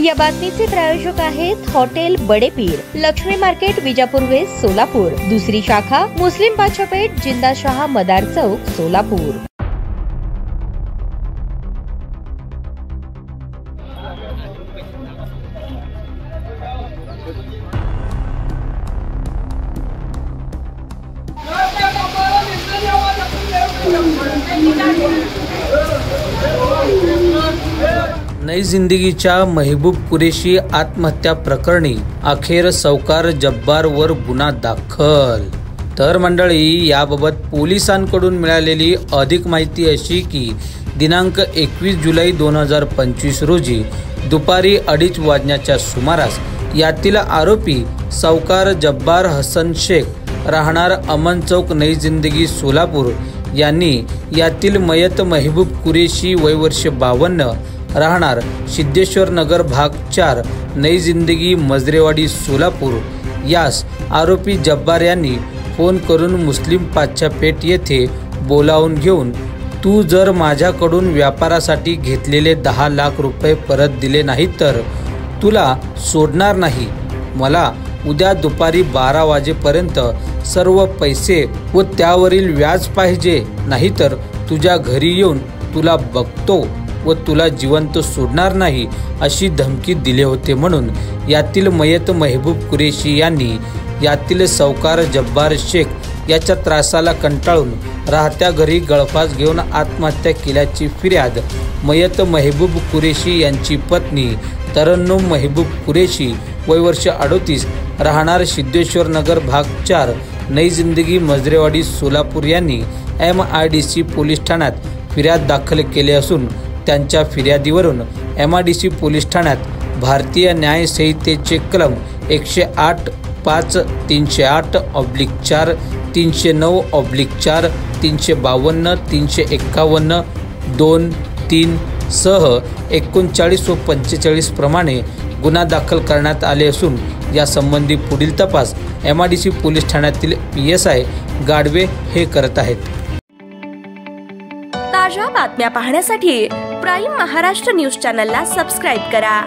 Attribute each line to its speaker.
Speaker 1: या बातमीचे प्रायोजक आहेत hotel Badepir, Lakshmi market, Vijapur west, Solapur. दुसरी शाखा मुस्लिम बादशाहपेठ, जिंदाशाह मदार चौक, सोलापूर।
Speaker 2: नई जिंदगीच्या महबूब कुरेशी आत्महत्या प्रकरणी अखेर सौकार जब्बारवर गुन्हा दाखल। तर मंडळी, याबाबत पोलिसांकडून मिळालेली अधिक माहिती अशी की दिनांक 21 जुलै 2025 रोजी दुपारी 2:30 वाजण्याच्या सुमारास यातील आरोपी सौकार जब्बार हसन शेख राहणार अमन चौक, नई जिंदगी, सोलापूर यांनी यातील मयत महबूब कुरेशी वय वर्ष 52 राहणार सिद्धेश्वर नगर भाग 4, नई जिंदगी, मजरेवाडी, सोलापूर यास आरोपी जब्बार यांनी फोन करून मुस्लिम बादशाहपेठ येथे बोलावून घेऊन, तू जर माझ्याकडून व्यापारासाठी घेतलेले 10 लाख रुपये परत दिले नाही तर तुला सोडणार नाही। मला उद्या दुपारी 12 वाजेपर्यंत सर्व पैसे व त्यावरील व्याज पाहिजे, नाहीतर तुझ्या घरी येऊन तुला बघतो व तुला जिवंत सोडणार नाही, अशी धमकी दिले होते। म्हणून यातील मयत महबूब कुरेशी यांनी यातील सौकार जब्बार शेख याच्या त्रासाला कंटाळून राहत्या घरी गळफास घेऊन आत्महत्या केल्याची फिर्याद मयत महबूब कुरेशी यांची पत्नी तरन्नुम महबूब कुरेशी वय वर्ष 38 राहणार सिद्धेश्वर नगर भाग 4, नई जिंदगी, मजरेवाडी, सोलापूर यांनी MIDC पोलीस ठाण्यात फिर्याद दाखल केली असून त्यांच्या फिर्यादीवरून MIDC पोलीस ठाण्यात भारतीय न्याय संहितेचे कलम 108, 5, 308/4, 309/4, 352, 351, 2, 3 सह 39 व 45 प्रमाणे गुन्हा दाखल करण्यात आले असून यासंबंधी पुढील तपास MIDC पोलीस ठाण्यातील PSI गाडवे हे करत आहेत।
Speaker 3: ताज्या बातम्या पाहण्यासाठी प्राईम महाराष्ट्र न्यूज चॅनलला सबस्क्राईब करा।